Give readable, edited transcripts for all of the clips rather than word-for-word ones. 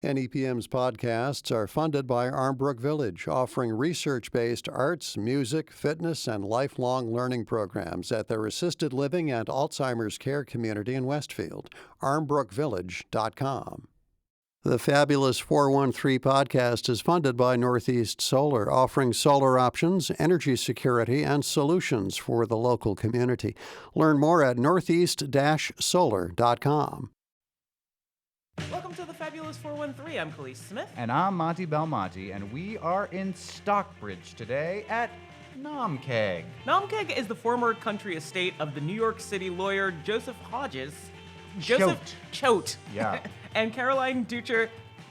NEPM's podcasts are funded by Armbrook Village, offering research-based arts, music, fitness, and lifelong learning programs at their assisted living and Alzheimer's care community in Westfield. armbrookvillage.com. The Fabulous 413 podcast is funded by Northeast Solar, offering solar options, energy security, and solutions for the local community. Learn more at northeast-solar.com. Welcome to the Fabulous 413. I'm Khalees Smith. And I'm Monty Belmonte, and we are in Stockbridge today at Naumkeag. Naumkeag is the former country estate of the New York City lawyer Joseph Hodges. Choate. Yeah. And Caroline Dutcher.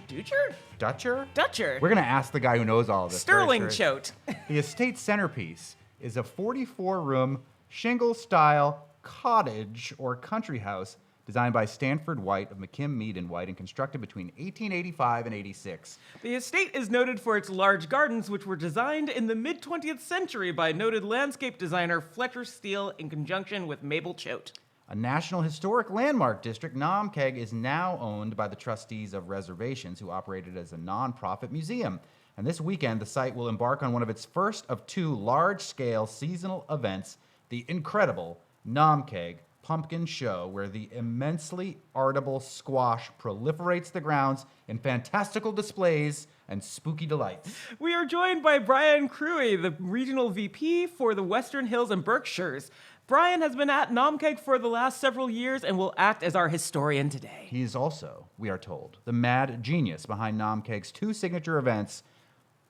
Dutcher? Dutcher. We're going to ask the guy who knows all of this. Sterling Choate. The estate centerpiece is a 44-room shingle-style cottage or country house designed by Stanford White of McKim, Mead & White and constructed between 1885 and 86. The estate is noted for its large gardens, which were designed in the mid-20th century by noted landscape designer Fletcher Steele in conjunction with Mabel Choate. A National Historic Landmark District, Naumkeag is now owned by the Trustees of Reservations, who operate it as a nonprofit museum. And this weekend, the site will embark on one of its first of two large-scale seasonal events, the incredible Naumkeag Pumpkin Show, where the immensely artable squash proliferates the grounds in fantastical displays and spooky delights. We are joined by Brian Cruey, the regional VP for the Western Hills and Berkshires. Brian has been at Naumkeag for the last several years and will act as our historian today. He is also, we are told, the mad genius behind Naumkeag's two signature events,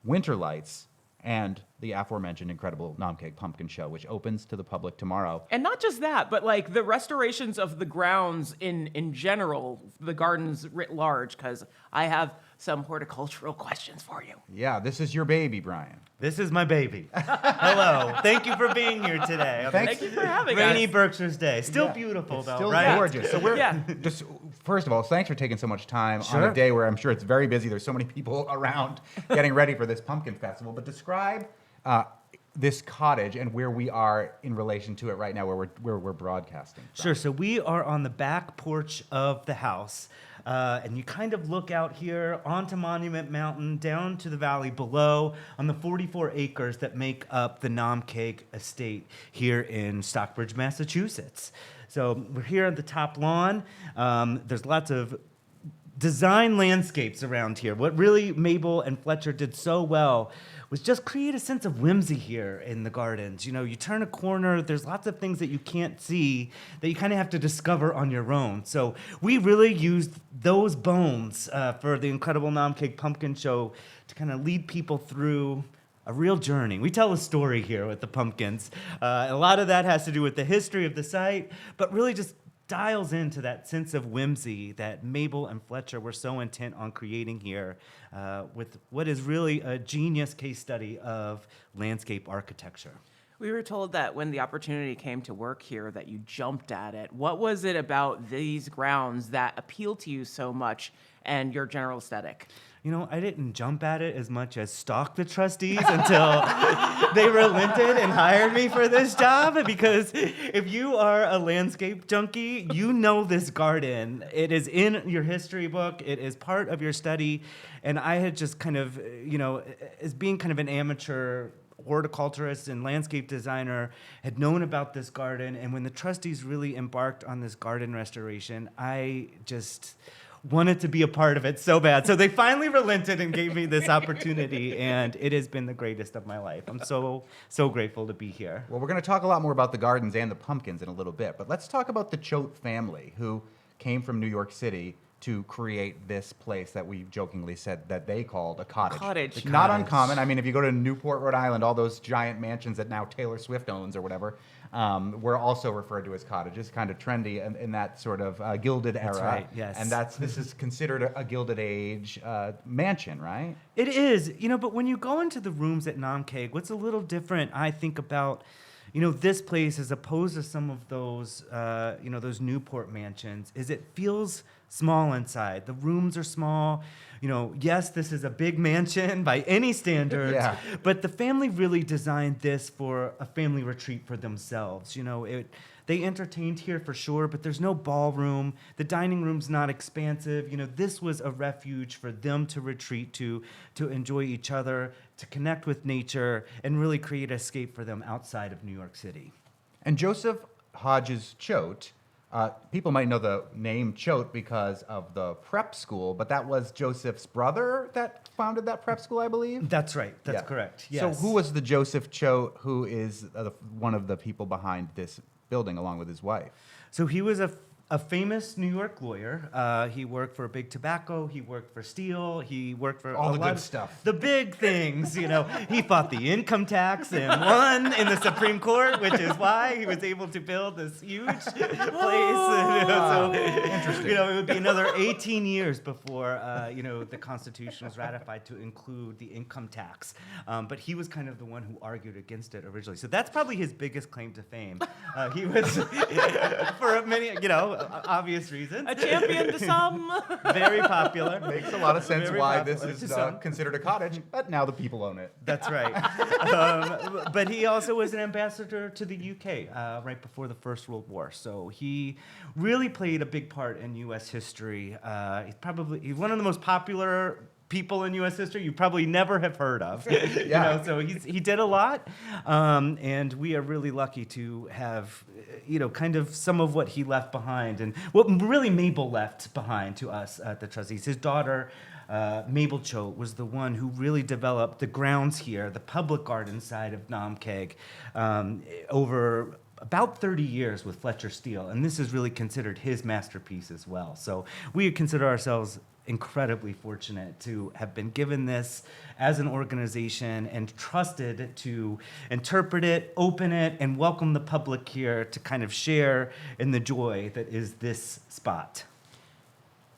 Winter Lights and the aforementioned incredible Naumkeag Pumpkin Show, which opens to the public tomorrow. And not just that, but like the restorations of the grounds in general, the gardens writ large, because I have some horticultural questions for you. Yeah, this is your baby, Brian. This is my baby. Hello. Thank you for being here today. Thank you for having us. Rainy Berkshires Day. Still beautiful, though, Still right? gorgeous. So we're just, first of all, thanks for taking so much time on a day where I'm sure it's very busy. There's so many people around getting ready for this pumpkin festival. But describe this cottage and where we are in relation to it right now, where we're broadcasting from. Sure. So we are on the back porch of the house. And you kind of look out here onto Monument Mountain, down to the valley below on the 44 acres that make up the Naumkeag estate here in Stockbridge, Massachusetts. So we're here at the top lawn. There's lots of design landscapes around here. What really Mabel and Fletcher did so well was just create a sense of whimsy here in the gardens. You know, you turn a corner, there's lots of things that you can't see that you kind of have to discover on your own. So we really used those bones for the incredible Naumkeag Pumpkin Show to kind of lead people through a real journey. We tell a story here with the pumpkins. A lot of that has to do with the history of the site, but really just dials into that sense of whimsy that Mabel and Fletcher were so intent on creating here with what is really a genius case study of landscape architecture. We were told that when the opportunity came to work here that you jumped at it. What was it about these grounds that appealed to you so much and your general aesthetic? You know, I didn't jump at it as much as stalk the trustees until they relented and hired me for this job. Because if you are a landscape junkie, you know this garden. It is in your history book. It is part of your study. And I had just kind of, you know, as being kind of an amateur horticulturist and landscape designer, had known about this garden. And when the trustees really embarked on this garden restoration, I just wanted to be a part of it so bad. So they finally relented and gave me this opportunity, and it has been the greatest of my life. I'm so grateful to be here. Well, we're going to talk a lot more about the gardens and the pumpkins in a little bit, but let's talk about the Choate family, who came from New York City to create this place that we jokingly said that they called a cottage. Not uncommon. I mean, if you go to Newport, Rhode Island, all those giant mansions that now Taylor Swift owns or whatever, were also referred to as cottages, kind of trendy in that sort of gilded era. That's right, yes. And this is considered a Gilded Age mansion, right? It is, you know, but when you go into the rooms at Naumkeag, what's a little different, I think, about, you know, this place as opposed to some of those, you know, those Newport mansions, is it feels small inside. The rooms are small. You know, yes, this is a big mansion by any standards, but the family really designed this for a family retreat for themselves. You know, They entertained here for sure, but there's no ballroom. The dining room's not expansive. This was a refuge for them to retreat to enjoy each other, to connect with nature, and really create an escape for them outside of New York City. And Joseph Hodges Choate, people might know the name Choate because of the prep school, but that was Joseph's brother that founded that prep school, I believe? That's right. That's correct. Yes. So who was the Joseph Choate who is one of the people behind this building along with his wife? So he was a famous New York lawyer. He worked for Big Tobacco. He worked for Steel. He worked for all a the lot good of stuff. The big things, He fought the income tax and won in the Supreme Court, which is why he was able to build this huge place. So, interesting. It would be another 18 years before, the Constitution was ratified to include the income tax. But he was kind of the one who argued against it originally. So that's probably his biggest claim to fame. He was, for many, obvious reasons. A champion to some. Very popular. Makes a lot of sense Very why popular this to is some. considered a cottage, but now the people own it. That's right. But he also was an ambassador to the UK right before the First World War. So he really played a big part in U.S. history. He's one of the most popular people in U.S. history you probably never have heard of. So he did a lot, and we are really lucky to have, kind of some of what he left behind, and what really Mabel left behind to us at the trustees. His daughter, Mabel Choate, was the one who really developed the grounds here, the public garden side of Naumkeag, over about 30 years with Fletcher Steele, and this is really considered his masterpiece as well. So we consider ourselves incredibly fortunate to have been given this as an organization and trusted to interpret it, open it, and welcome the public here to kind of share in the joy that is this spot.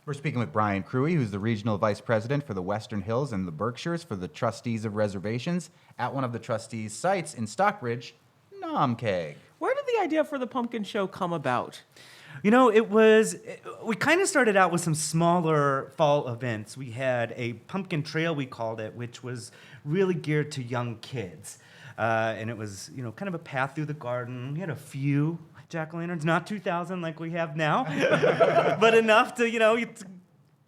We're speaking with Brian Cruey, who's the Regional Vice President for the Western Hills and the Berkshires for the Trustees of Reservations at one of the trustees' sites in Stockbridge, Naumkeag. Where did the idea for the pumpkin show come about? We kind of started out with some smaller fall events. We had a pumpkin trail, we called it, which was really geared to young kids. And it was, kind of a path through the garden. We had a few jack-o'-lanterns, not 2,000 like we have now, but enough to,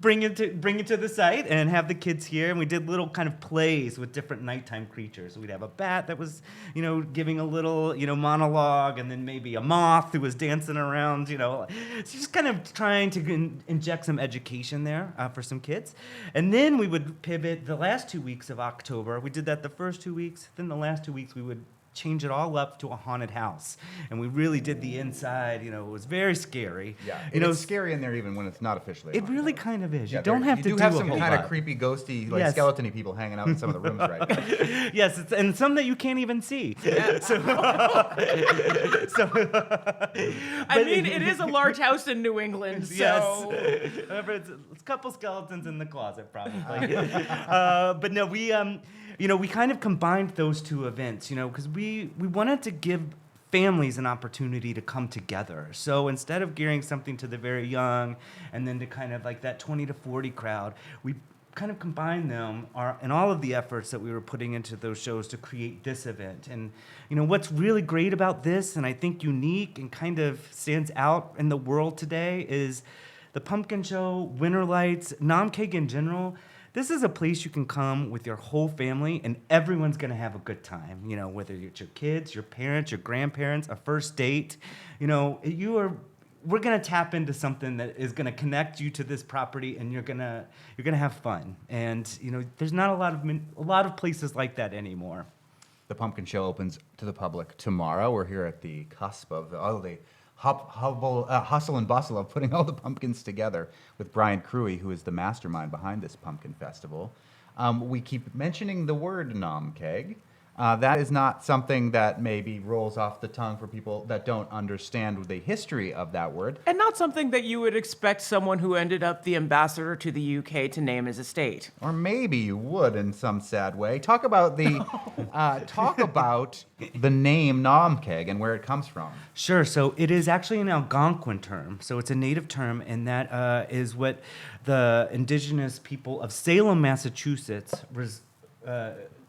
bring it to the site and have the kids here. And we did little kind of plays with different nighttime creatures. We'd have a bat that was, giving a little, monologue, and then maybe a moth who was dancing around, So just kind of trying to inject some education there for some kids. And then we would pivot the last 2 weeks of October. We did that the first 2 weeks. Then the last 2 weeks we would change it all up to a haunted house, and we really did the inside. It was very scary. Yeah, it's scary in there even when it's not officially. It really kind of is. Yeah, you don't have to You do have a some whole kind lot. of creepy, ghosty, Yes. skeleton-y people hanging out in some of the rooms, right? Yes, and some that you can't even see. I mean, it is a large house in New England, so... Yes. However, it's a couple skeletons in the closet, probably. But no, we kind of combined those two events, because we wanted to give families an opportunity to come together. So instead of gearing something to the very young and then to kind of like that 20 to 40 crowd, we kind of combined them and all of the efforts that we were putting into those shows to create this event. And what's really great about this, and I think unique and kind of stands out in the world today, is the pumpkin show, winter lights, Naumkeag in general. This is a place you can come with your whole family, and everyone's going to have a good time. Whether it's your kids, your parents, your grandparents, a first date. We're going to tap into something that is going to connect you to this property, and you're going to have fun. And there's not a lot of places like that anymore. The pumpkin show opens to the public tomorrow. We're here at the cusp of all the hustle and bustle of putting all the pumpkins together with Brian Cruey, who is the mastermind behind this pumpkin festival. We keep mentioning the word Naumkeag. That is not something that maybe rolls off the tongue for people that don't understand the history of that word. And not something that you would expect someone who ended up the ambassador to the UK to name his estate. Or maybe you would in some sad way. Talk about the name Naumkeag and where it comes from. Sure. So it is actually an Algonquin term. So it's a native term, and that is what the indigenous people of Salem, Massachusetts,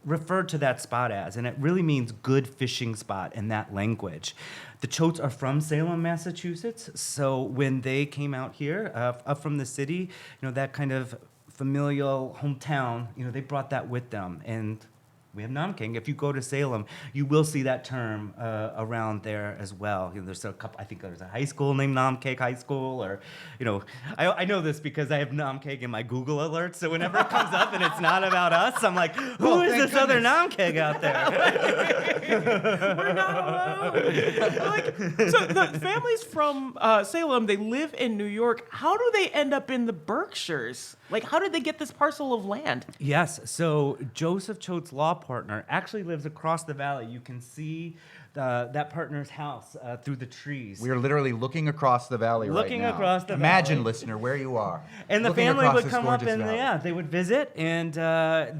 referred to that spot as, and it really means good fishing spot in that language. The Choates are from Salem, Massachusetts. So when they came out here, up from the city, that kind of familial hometown, they brought that with them. And we have Naumkeag. If you go to Salem, you will see that term around there as well. There's a couple. I think there's a high school named Naumkeag High School, or, I know this because I have Naumkeag in my Google alerts. So whenever it comes up and it's not about us, I'm like, who is this other Naumkeag out there? We're not alone. So the families from Salem, they live in New York. How do they end up in the Berkshires? How did they get this parcel of land? Yes. So Joseph Choate's law partner actually lives across the valley. You can see that partner's house through the trees. We are literally looking across the valley right now. Looking across the Imagine, valley. listener, where you are. And the looking family across would this come up gorgeous and valley. they would visit, and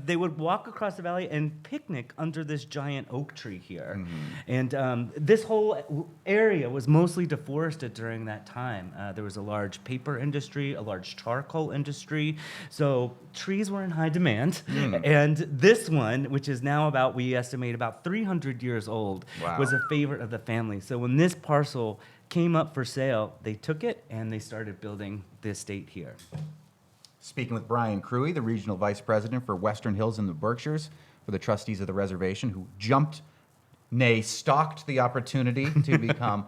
they would walk across the valley and picnic under this giant oak tree here. Mm-hmm. And this whole area was mostly deforested during that time. There was a large paper industry, a large charcoal industry, so trees were in high demand. And this one, which is now we estimate about 300 years old, Wow. was a favorite of the family. So when this parcel came up for sale, they took it and they started building the estate here. Speaking with Brian Cruey, the Regional Vice President for Western Hills and the Berkshires for the Trustees of the Reservation, who stalked the opportunity to become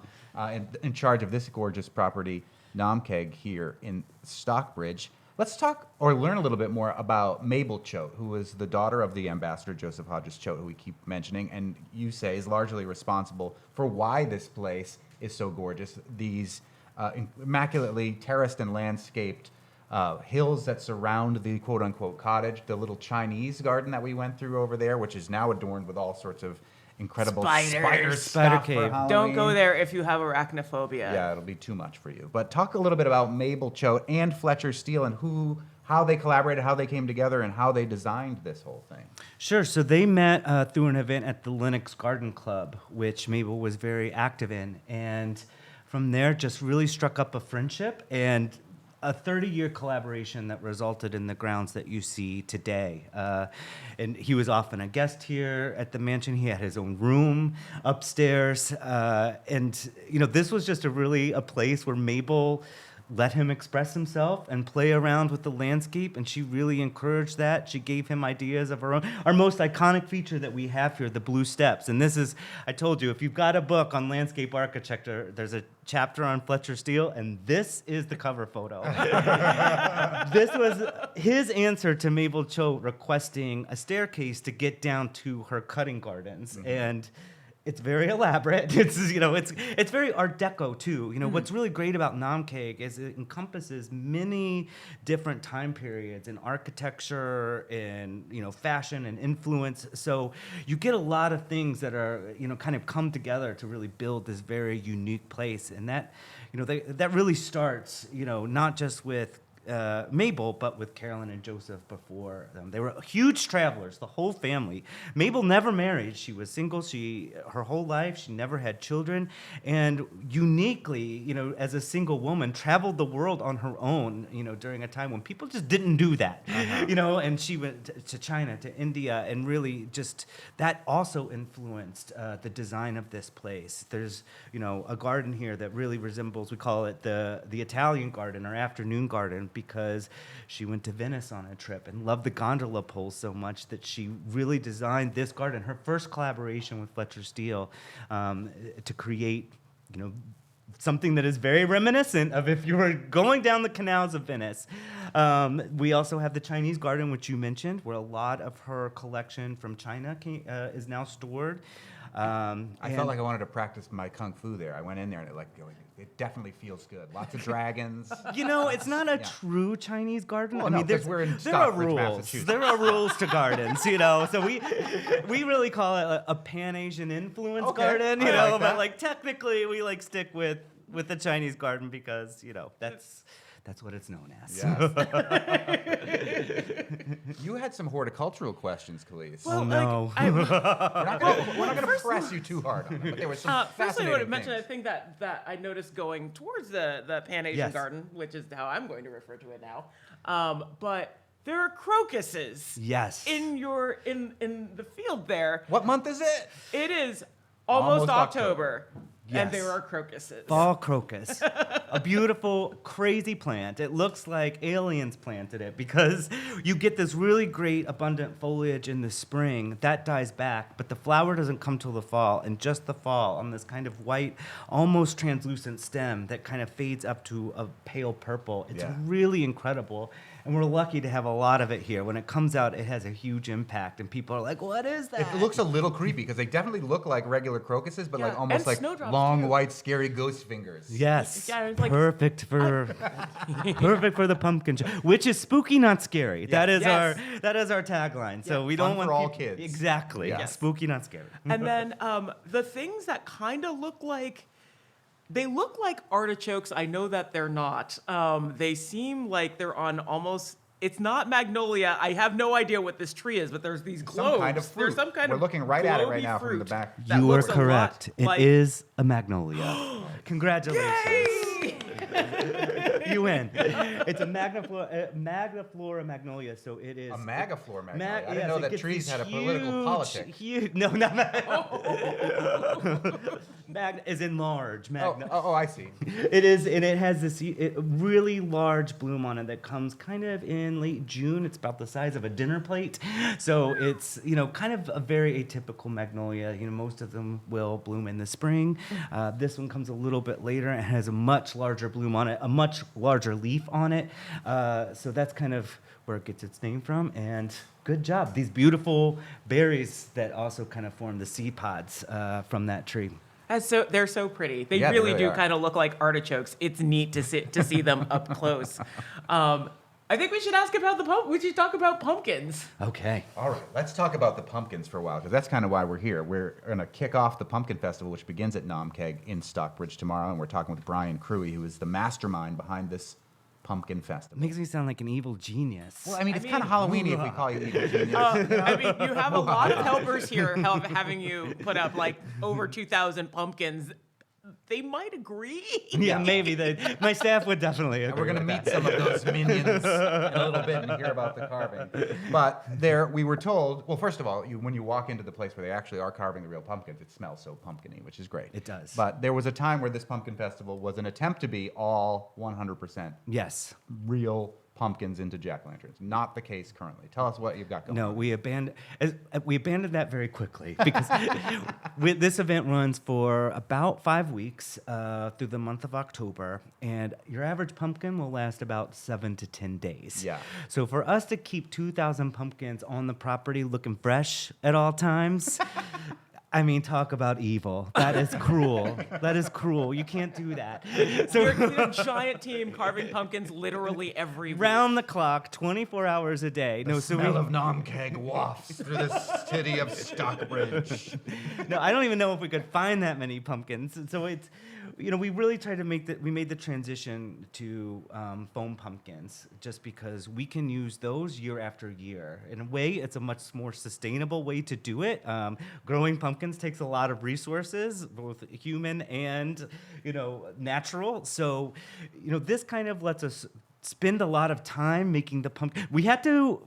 in charge of this gorgeous property, Naumkeag, here in Stockbridge. Let's talk or learn a little bit more about Mabel Choate, who is the daughter of the ambassador, Joseph Hodges Choate, who we keep mentioning, and you say is largely responsible for why this place is so gorgeous. These immaculately terraced and landscaped hills that surround the quote-unquote cottage, the little Chinese garden that we went through over there, which is now adorned with all sorts of incredible Spiders. Spider stuff for cave. Halloween. Don't go there if you have arachnophobia. Yeah, it'll be too much for you. But talk a little bit about Mabel Choate and Fletcher Steele and how they collaborated, how they came together, and how they designed this whole thing. Sure. So they met through an event at the Lenox Garden Club, which Mabel was very active in. And from there, just really struck up a friendship and a 30-year collaboration that resulted in the grounds that you see today. And he was often a guest here at the mansion. He had his own room upstairs. And, this was just a place where Mabel let him express himself and play around with the landscape, and she really encouraged that. She gave him ideas of her own. Our most iconic feature that we have here, the blue steps, and this is, I told you, if you've got a book on landscape architecture, there's a chapter on Fletcher Steele, and this is the cover photo. This was his answer to Mabel Choate requesting a staircase to get down to her cutting gardens, and it's very elaborate. It's very Art Deco too. What's really great about Naumkeag is it encompasses many different time periods in architecture and fashion and influence. So you get a lot of things that are kind of come together to really build this very unique place. And that that really starts not just with Mabel, but with Carolyn and Joseph before them. They were huge travelers, the whole family. Mabel never married. She was single. Her whole life, she never had children. And uniquely, as a single woman, traveled the world on her own, during a time when people just didn't do that. And she went to China, to India, and really just, that also influenced the design of this place. There's, a garden here that really resembles, we call it the Italian garden or afternoon garden, because she went to Venice on a trip and loved the gondola poles so much that she really designed this garden, her first collaboration with Fletcher Steele, to create, something that is very reminiscent of if you were going down the canals of Venice. We also have the Chinese garden, which you mentioned, where a lot of her collection from China is now stored. I felt like I wanted to practice my kung fu there. I went in there and it definitely feels good. Lots of dragons. It's not a true Chinese garden. Well, I mean, we're in there are Stockbridge, rules. Massachusetts. There are rules to gardens, So we really call it a Pan-Asian influence garden, I like that. but technically we stick with the Chinese garden because that's what it's known as. Yes. You had some horticultural questions, Khalees. Well, no. We're not going to press you too hard on it, but there was some First, I fascinating would have mentioned, I things. think that I noticed going towards the Pan-Asian Yes. garden, which is how I'm going to refer to it now. But there are crocuses. Yes. In the field there. What month is it? It is almost October. And Yes. there are crocuses. Fall crocus. A beautiful, crazy plant. It looks like aliens planted it because you get this really great, abundant foliage in the spring. That dies back, but the flower doesn't come till the fall. And just the fall on this kind of white, almost translucent stem that kind of fades up to a pale purple. It's really incredible. And we're lucky to have a lot of it here. When it comes out, it has a huge impact, and people are like, "What is that?" It looks a little creepy because they definitely look like regular crocuses, but like Yeah, almost and like snowdrops, long, too. white, scary ghost fingers. Yes, Yeah, it's like- perfect for perfect for the pumpkin show, which is spooky, not scary. That is Yes. our tagline. So we Fun don't want for all peop- kids. Exactly. Yeah. Spooky, not scary. And then the things that kind of look like, they look like artichokes. I know that they're not. They seem like they're on almost, it's not magnolia. I have no idea what this tree is, but there's these globes. Some kind of fruit. There's some kind We're of looking right at it right globy now from the fruit back. that You are looks a lot correct. like- It is a magnolia. Congratulations. Yay! You win. It's a magniflora magnolia, so it is A magaflora magnolia. I didn't yes, know it that gets trees this had a political politic. Huge, no, not mag. Is in large. I see. It is, and it has this really large bloom on it that comes kind of in late June. It's about the size of a dinner plate, so it's kind of a very atypical magnolia. Most of them will bloom in the spring. This one comes a little bit later and has a much larger bloom on it, a much larger leaf on it. So that's kind of where it gets its name from. And good job. These beautiful berries that also kind of form the seed pods from that tree. They're so pretty. They Yeah, they really really do are. kind of look like artichokes. It's neat to see them up close. I think we should ask about we should talk about pumpkins. Okay. All right, let's talk about the pumpkins for a while, because that's kind of why we're here. We're going to kick off the Pumpkin Festival, which begins at Naumkeag in Stockbridge tomorrow, and we're talking with Brian Cruey, who is the mastermind behind this Pumpkin Festival. Makes me sound like an evil genius. Well, I mean, it's I kind of mean- Halloween-y if we call you evil genius. I mean, you have a lot of helpers here having you put up like over 2,000 pumpkins. They might agree. Yeah, maybe. My staff would definitely agree. And we're going to with meet that. some of those minions in a little bit and hear about the carving. But we were told, well, first of all, when you walk into the place where they actually are carving the real pumpkins, it smells so pumpkin-y, which is great. It does. But there was a time where this Pumpkin Festival was an attempt to be all 100% Yes. real pumpkins into jack-o'-lanterns. Not the case currently. Tell us what you've got going No, on. we abandoned that very quickly because this event runs for about 5 weeks through the month of October, and your average pumpkin will last about 7 to 10 days. Yeah. So for us to keep 2,000 pumpkins on the property looking fresh at all times. I mean, talk about evil. That is cruel. That is cruel. You can't do that. So You're a giant team carving pumpkins literally every week. round the clock, 24 hours a day. The smell of Naumkeag wafts through the city of Stockbridge. No, I don't even know if we could find that many pumpkins. So it's, we really tried to we made the transition to foam pumpkins just because we can use those year after year. In a way, it's a much more sustainable way to do it. Growing pumpkins takes a lot of resources, both human and, natural. So, this kind of lets us spend a lot of time making the pumpkin. We had to,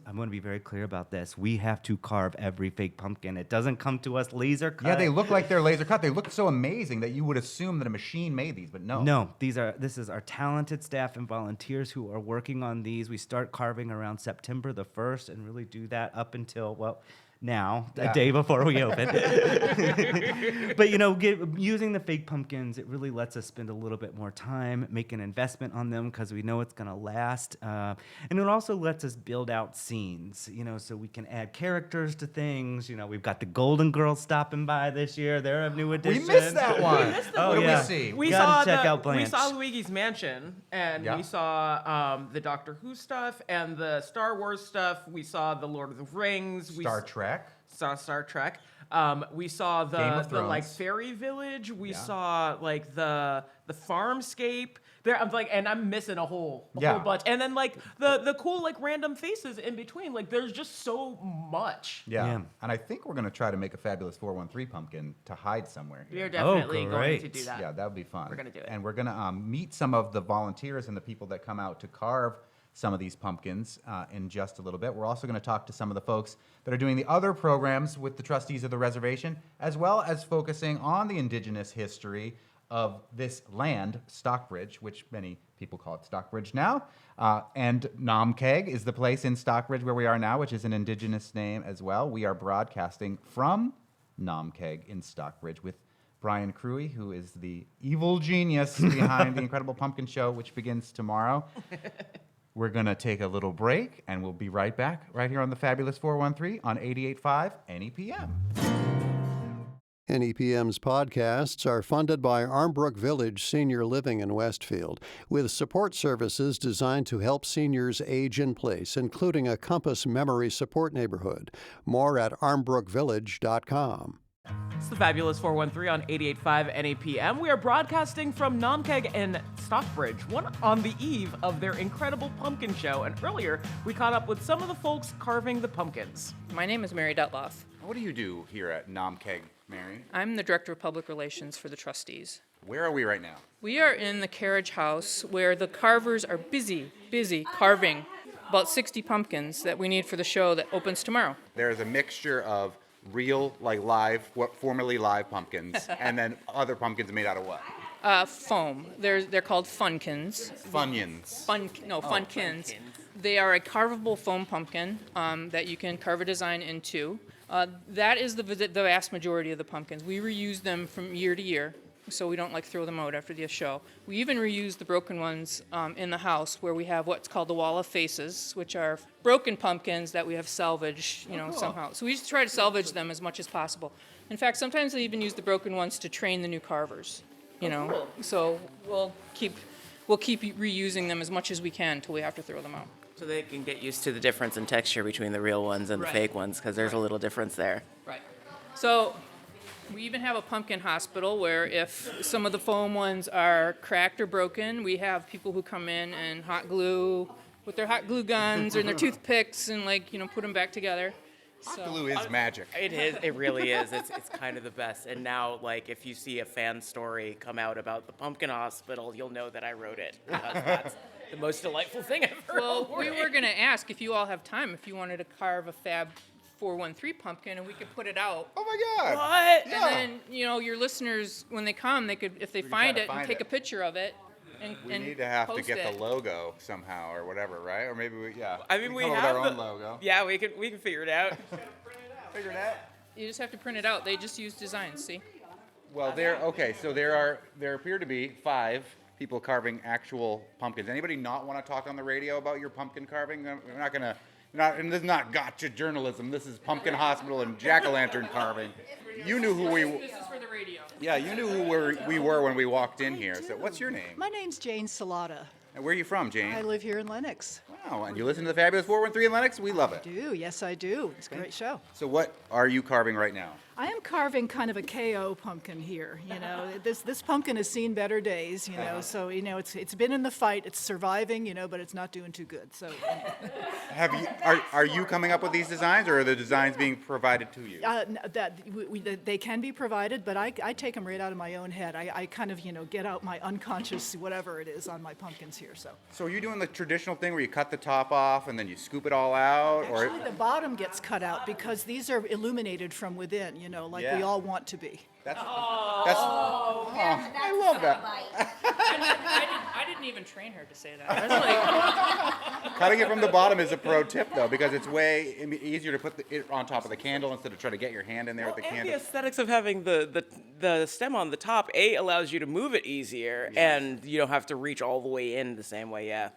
I'm going to be very clear about this. We have to carve every fake pumpkin. It doesn't come to us laser cut. Yeah, they look like they're laser cut. They look so amazing that you would assume that a machine made these, but no. No, this is our talented staff and volunteers who are working on these. We start carving around September the 1st and really do that up until, now, Yeah. a day before we open. But, using the fake pumpkins, it really lets us spend a little bit more time, make an investment on them because we know it's going to last. And it also lets us build out scenes, so we can add characters to things. We've got the Golden Girls stopping by this year. They're a new We addition. missed that one. Oh, What did yeah. we see? We Gotta saw check out Blanche. we saw Luigi's Mansion, and Yeah. we saw the Doctor Who stuff and the Star Wars stuff. We saw the Lord of the Rings. Star Trek. Saw Star Trek. We saw Game the of like Thrones. fairy village. We Yeah. saw like the farmscape. There, I'm like, and I'm missing a whole Yeah. bunch. And then like the cool like random faces in between. Like there's just so much. Yeah. Yeah. And I think we're going to try to make a fabulous 413 pumpkin to hide somewhere We here. are definitely going to great. do that. Yeah, that would be fun. We're gonna do it. And we're going to meet some of the volunteers and the people that come out to carve some of these pumpkins in just a little bit. We're also going to talk to some of the folks that are doing the other programs with the Trustees of the Reservation, as well as focusing on the indigenous history of this land, Stockbridge, which many people call it Stockbridge now. And Naumkeag is the place in Stockbridge where we are now, which is an indigenous name as well. We are broadcasting from Naumkeag in Stockbridge with Brian Cruey, who is the evil genius behind the Incredible Pumpkin Show, which begins tomorrow. We're going to take a little break, and we'll be right back right here on the Fabulous 413 on 88.5 NEPM. NEPM's podcasts are funded by Armbrook Village Senior Living in Westfield, with support services designed to help seniors age in place, including a Compass Memory Support Neighborhood. More at armbrookvillage.com. It's the Fabulous 413 on 88.5 NEPM. We are broadcasting from Naumkeag and Stockbridge, one on the eve of their incredible pumpkin show. And earlier, we caught up with some of the folks carving the pumpkins. My name is Mary Dutloff. What do you do here at Naumkeag, Mary? I'm the Director of Public Relations for the trustees. Where are we right now? We are in the carriage house where the carvers are busy carving about 60 pumpkins that we need for the show that opens tomorrow. There's a mixture of real, like live, what formerly live pumpkins, and then other pumpkins made out of what? Foam. They're called funkins. Funyuns. Funkins. They are a carvable foam pumpkin that you can carve a design into. That is the vast majority of the pumpkins. We reuse them from year to year, so we don't throw them out after the show. We even reuse the broken ones in the house, where we have what's called the wall of faces, which are broken pumpkins that we have salvaged, somehow. So we just try to salvage them as much as possible. In fact, sometimes they even use the broken ones to train the new carvers. Cool. So we'll keep reusing them as much as we can until we have to throw them out. So they can get used to the difference in texture between the real ones and the fake ones, because there's a little difference there. Right. So we even have a pumpkin hospital where if some of the foam ones are cracked or broken, we have people who come in and hot glue with their hot glue guns and their toothpicks and put them back together. Hot glue is magic. It is. It really is. It's kind of the best. And now, if you see a fan story come out about the Pumpkin Hospital, you'll know that I wrote it, because that's the most delightful thing ever. Well, we were going to ask if you all have time, if you wanted to carve a Fab 413 pumpkin, and we could put it out. Oh my God! What? Yeah. And then, your listeners, when they come, they could, if they find it, take a picture of it. We need to have to post get it. the logo somehow or whatever, right? Or maybe we I mean, can we come up have with our own logo. Yeah, we can figure it out. Figure it out. You just have to print it out. They just use designs, see? Well, so there appear to be 5 people carving actual pumpkins. Anybody not want to talk on the radio about your pumpkin carving? We're not gonna. And this is not gotcha journalism. This is Pumpkin Hospital and jack-o'-lantern carving. You knew who we. This is for the radio. Yeah, you knew who we were when we walked in here. So, what's your name? My name's Jane Salata. And where are you from, Jane? I live here in Lennox. Wow, and you listen to the Fabulous 413 in Lennox? We love it. Yes, I do. It's a great show. So, what are you carving right now? I am carving kind of a KO pumpkin here. This pumpkin has seen better days. So it's been in the fight. It's surviving. But it's not doing too good. So. Are you coming up with these designs, or are the designs being provided to you? They can be provided, but I take them right out of my own head. I kind of get out my unconscious whatever it is on my pumpkins here. So are you doing the traditional thing where you cut the top off and then you scoop it all out, or? Actually, the bottom gets cut out because these are illuminated from within. Yeah. We all want to be. I love that. I didn't even train her to say that. That's Cutting it from the bottom is a pro tip, though, because it's way easier to put it on top of the candle instead of trying to get your hand in there with the And candle. the aesthetics of having the stem on the top, allows you to move it easier, and you don't have to reach all the way in the same way, Yeah,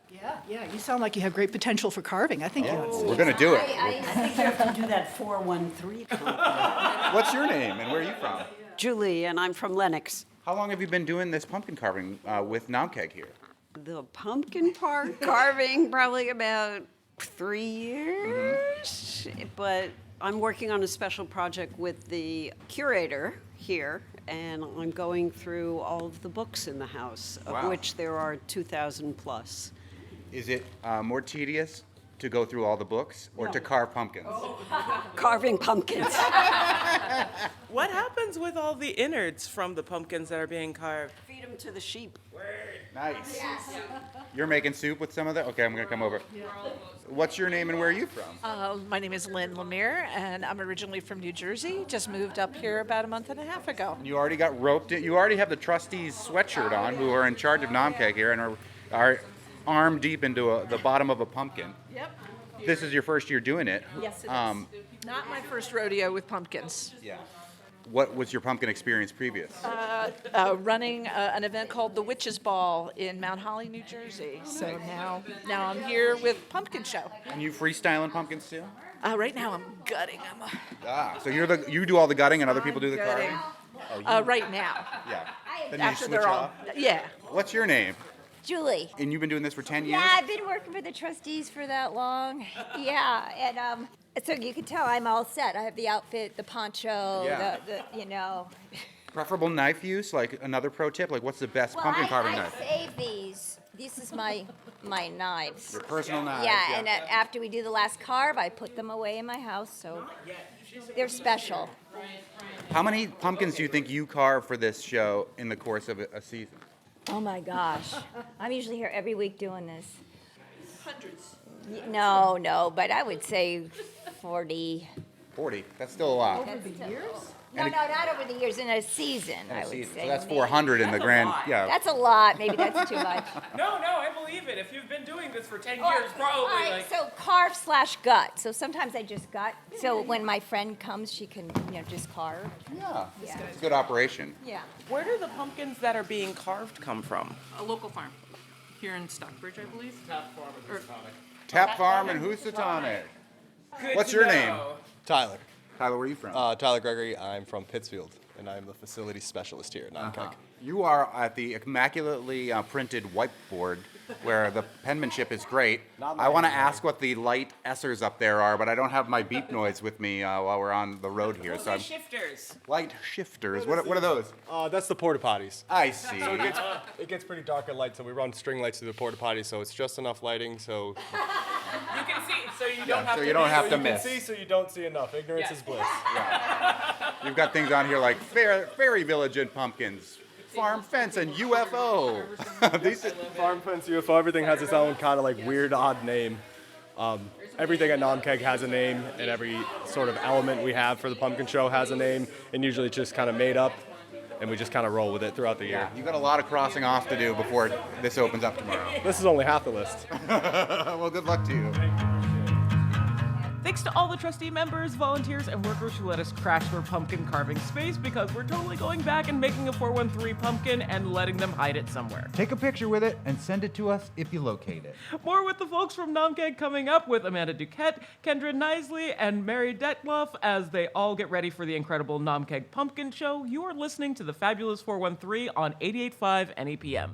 you sound like you have great potential for carving. I think We're going to do it. I think you have to do that 413 compliment. What's your name and where are you from? Julie, and I'm from Lennox. How long have you been doing this pumpkin carving with Naumkeag here? The pumpkin part carving, probably about 3 years. But I'm working on a special project with the curator here, and I'm going through all of the books in the house, of Wow. which there are 2,000 plus. Is it more tedious to go through all the books or to carve pumpkins? Carving pumpkins. What happens with all the innards from the pumpkins that are being carved? Feed them to the sheep. Nice. You're making soup with some of that? Okay, I'm going to come over. What's your name and where are you from? My name is Lynn Lemire, and I'm originally from New Jersey. Just moved up here about a month and a half ago. You already got roped in. You already have the trustees sweatshirt on who are in charge of Naumkeag here and are arm deep into the bottom of a pumpkin. Yep. This is your first year doing it. Yes, it is. Not my first rodeo with pumpkins. Yeah. What was your pumpkin experience previous? Running an event called the Witches Ball in Mount Holly, New Jersey. So now I'm here with Pumpkin Show. And you freestyling pumpkins too? Right now I'm gutting them. So you do all the gutting and other people do the Gutting. carving? Right now. Yeah. Then you After switch they're all. off? Yeah. What's your name? Julie. And you've been doing this for 10 years? Yeah, I've been working for the trustees for that long. Yeah, and so you can tell I'm all set. I have the outfit, the poncho, Yeah. the. Preferable knife use? Like another pro tip? Like what's the best Well, pumpkin carving I knife? save these. This is my knives. Your personal knives? Yeah, and after we do the last carve, I put them away in my house, so they're special. How many pumpkins do you think you carve for this show in the course of a season? Oh my gosh, I'm usually here every week doing this. Hundreds. No, but I would say 40. 40. That's still a lot. Over the years? No, not over the years. In a season, I would say. So that's maybe. 400 in the grand. Yeah. That's a lot. Maybe that's too much. No, I believe it. If you've been doing this for 10 All years, probably right, so carve/gut. So sometimes I just gut. So when my friend comes, she can, just carve. Yeah. Yeah. It's a good operation. Yeah. Where do the pumpkins that are being carved come from? A local farm here in Stockbridge, I believe. Tap Farm and Housatonic. Good What's to your know. name? Tyler. Tyler, where are you from? Tyler Gregory. I'm from Pittsfield, and I'm the facility specialist here at Naumkeag. You are at the immaculately printed whiteboard where the penmanship is great. I want to ask what the light S's up there are, but I don't have my beep noise with me while we're on the road here. Those are shifters. Light shifters. What are those? That's the porta potties. I see. So it gets pretty dark at light, so we run string lights through the porta potty, so it's just enough lighting, so You can see, so you don't have so to. you don't have to you can miss. see, so you don't see enough. Ignorance is bliss. You've got things on here like Fairy Village and pumpkins, farm fence and UFO. These Farm fence, UFO, everything has its own kind of like weird, odd name. Everything at Naumkeag has a name, and every sort of element we have for the pumpkin show has a name, and usually it's just kind of made up, and we just kind of roll with it throughout the year. You got a lot of crossing off to do before this opens up tomorrow. This is only half the list. Well, good luck to you. Thanks to all the trustee members, volunteers, and workers who let us crash their pumpkin carving space, because we're totally going back and making a 413 pumpkin and letting them hide it somewhere. Take a picture with it and send it to us if you locate it. More with the folks from Naumkeag coming up with Amanda Duquette, Kendra Knisley, and Mary Detloff as they all get ready for the incredible Naumkeag Pumpkin Show. You are listening to the Fabulous 413 on 88.5 NEPM.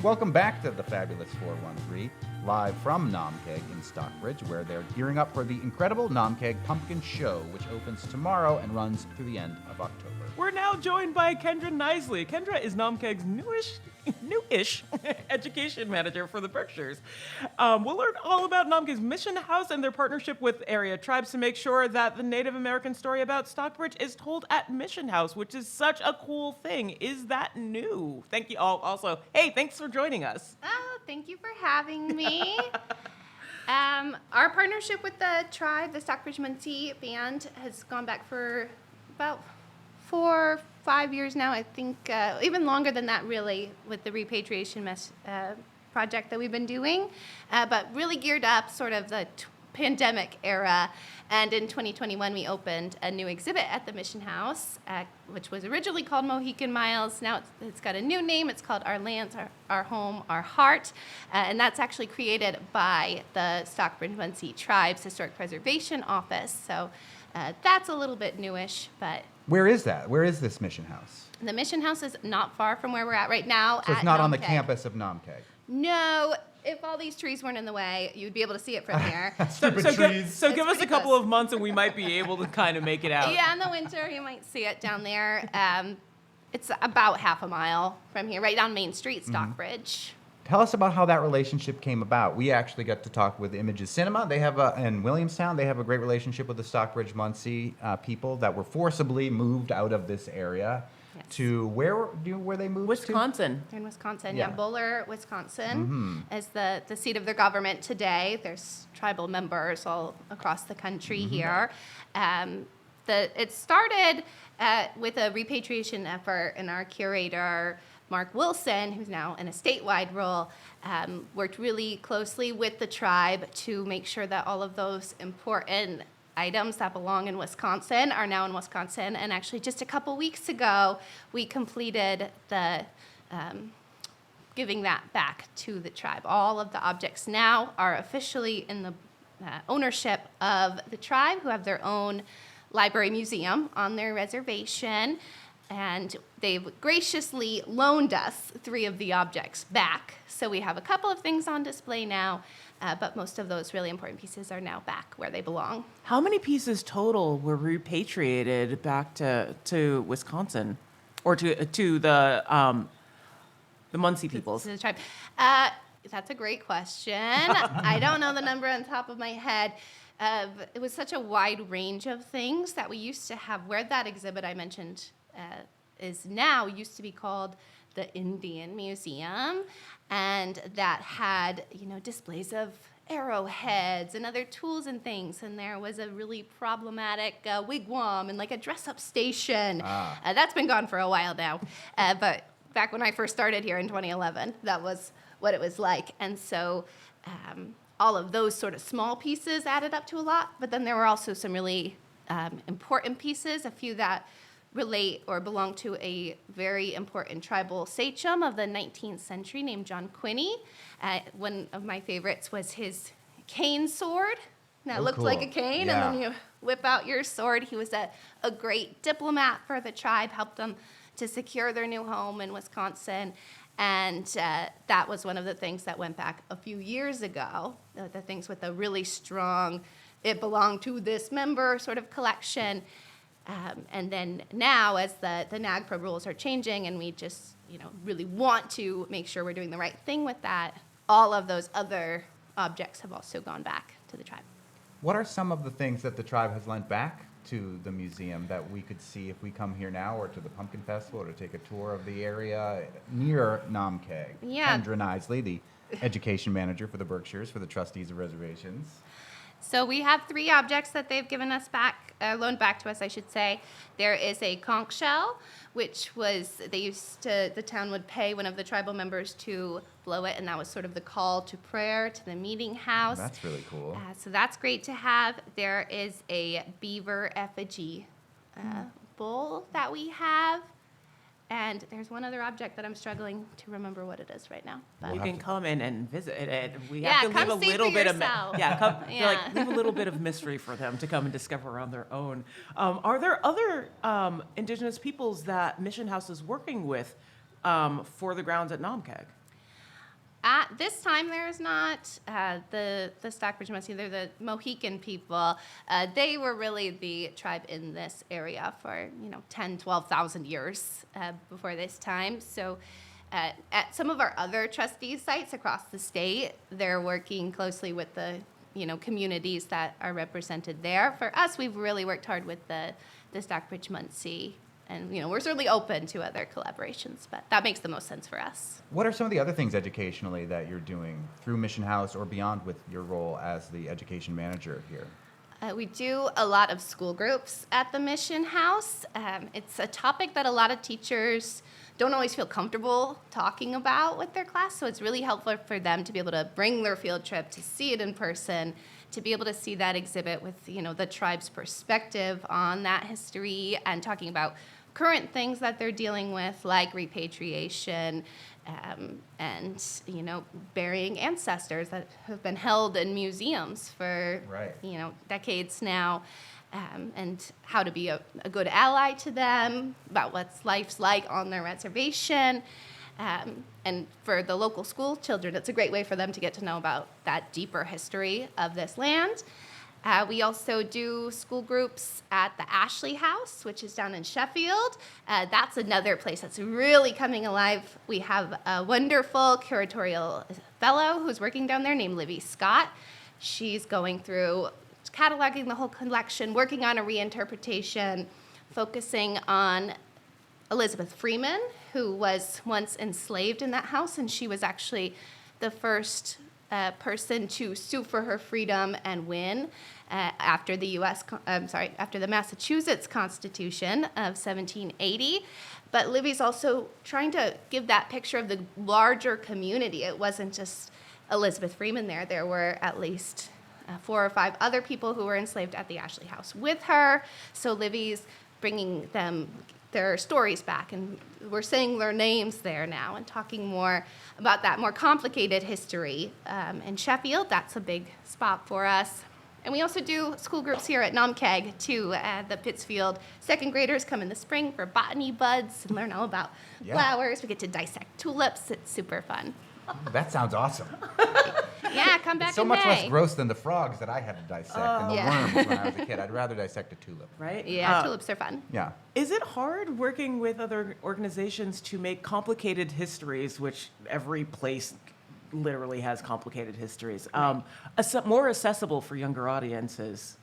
Welcome back to the Fabulous 413, live from Naumkeag in Stockbridge, where they're gearing up for the incredible Naumkeag Pumpkin Show, which opens tomorrow and runs through the end of October. We're now joined by Kendra Knisley. Kendra is Naumkeag's newish education manager for the Berkshires. We'll learn all about Naumkeag's Mission House and their partnership with area tribes to make sure that the Native American story about Stockbridge is told at Mission House, which is such a cool thing. Is that new? Thank you all. Also, hey, thanks for joining us. Oh, thank you for having me. Our partnership with the tribe, the Stockbridge Muncie Band, has gone back for about 4 or 5 years now. I think even longer than that, really, with the repatriation project that we've been doing, but really geared up sort of the pandemic era. And in 2021, we opened a new exhibit at the Mission House, which was originally called Mohican Miles. Now it's got a new name. It's called Our Lands, Our Home, Our Heart. And that's actually created by the Stockbridge Muncie Tribes Historic Preservation Office. So that's a little bit newish, but... Where is that? Where is this Mission House? The Mission House is not far from where we're at right now. So it's at not on the Naumkeag. campus of Naumkeag. No, if all these trees weren't in the way, you'd be able to see it from here. So give us a couple of months and we might be able to kind of make it out. Yeah, in the winter, you might see it down there. It's about half a mile from here, right down Main Street, Stockbridge. Tell us about how that relationship came about. We actually got to talk with Images Cinema. They have in Williamstown. They have a great relationship with the Stockbridge Muncie people that were forcibly moved out of this area to where they moved Wisconsin. They're in Wisconsin, Yeah. Buller, Wisconsin is the seat of their government today. There's tribal members all across the country here. It started with a repatriation effort, and our curator, Mark Wilson, who's now in a statewide role, worked really closely with the tribe to make sure that all of those important items that belong in Wisconsin are now in Wisconsin. And actually, just a couple weeks ago, we completed the giving that back to the tribe. All of the objects now are officially in the ownership of the tribe, who have their own library museum on their reservation. And they've graciously loaned us 3 of the objects back. So we have a couple of things on display now, but most of those really important pieces are now back where they belong. How many pieces total were repatriated back to Wisconsin, or to the Muncie peoples? To the tribe. That's a great question. I don't know the number on top of my head. It was such a wide range of things that we used to have. Where that exhibit I mentioned is now used to be called the Indian Museum, and that had displays of arrowheads and other tools and things. And there was a really problematic wigwam and like a dress-up station. That's been gone for a while now, but back when I first started here in 2011, that was what it was like. And so all of those sort of small pieces added up to a lot, but then there were also some really important pieces, a few that relate or belong to a very important tribal sachem of the 19th century named John Quinney. One of my favorites was his cane sword. That looked like a cane, and then you whip out your sword. He was a great diplomat for the tribe, helped them to secure their new home in Wisconsin. And that was one of the things that went back a few years ago, the things with a really strong, it belonged to this member sort of collection. And then now, as the NAGPRA rules are changing, and we just really want to make sure we're doing the right thing with that, all of those other objects have also gone back to the tribe. What are some of the things that the tribe has lent back to the museum that we could see if we come here now, or to the Pumpkin Festival, or to take a tour of the area near Naumkeag? Yeah. Kendra Knisley, the education manager for the Berkshires for the Trustees of Reservations. So we have 3 objects that they've given us back, loaned back to us, I should say. There is a conch shell, which was, the town would pay one of the tribal members to blow it, and that was sort of the call to prayer to the meeting house. That's really cool. So that's great to have. There is a beaver effigy bowl that we have. And there's one other object that I'm struggling to remember what it is right now. But You can come in and visit it. We Yeah, have to leave come a see little for bit yourself. leave a little bit of mystery for them to come and discover on their own. Are there other indigenous peoples that Mission House is working with for the grounds at Naumkeag? At this time, there is not. The Stockbridge Massachusetts, they're the Mohican people. They were really the tribe in this area for 10, 12,000 years before this time. So at some of our other trustee sites across the state, they're working closely with the communities that are represented there. For us, we've really worked hard with the Stockbridge Muncie. And we're certainly open to other collaborations, but that makes the most sense for us. What are some of the other things educationally that you're doing through Mission House or beyond with your role as the education manager here? We do a lot of school groups at the Mission House. It's a topic that a lot of teachers don't always feel comfortable talking about with their class, so it's really helpful for them to be able to bring their field trip, to see it in person, to be able to see that exhibit with the tribe's perspective on that history, and talking about current things that they're dealing with, like repatriation and burying ancestors that have been held in museums for decades now, and how to be a good ally to them, about what life's like on their reservation. And for the local school children, it's a great way for them to get to know about that deeper history of this land. We also do school groups at the Ashley House, which is down in Sheffield. That's another place that's really coming alive. We have a wonderful curatorial fellow who's working down there named Livy Scott. She's going through cataloging the whole collection, working on a reinterpretation, focusing on Elizabeth Freeman, who was once enslaved in that house, and she was actually the first person to sue for her freedom and win after the after the Massachusetts Constitution of 1780. But Livy's also trying to give that picture of the larger community. It wasn't just Elizabeth Freeman there. There were at least 4 or 5 other people who were enslaved at the Ashley House with her. So Livy's bringing their stories back, and we're saying their names there now and talking more about that more complicated history. In Sheffield, that's a big spot for us. And we also do school groups here at Naumkeag, too. The Pittsfield second graders come in the spring for botany buds and learn all about flowers. We get to dissect tulips. It's super fun. That sounds awesome. Yeah, come back It's so in much May. less gross than the frogs that I had to dissect and the worms when I was a kid. I'd rather dissect a tulip. Right? Yeah, tulips are fun. Yeah. Is it hard working with other organizations to make complicated histories, which every place literally has complicated histories, more accessible for younger audiences?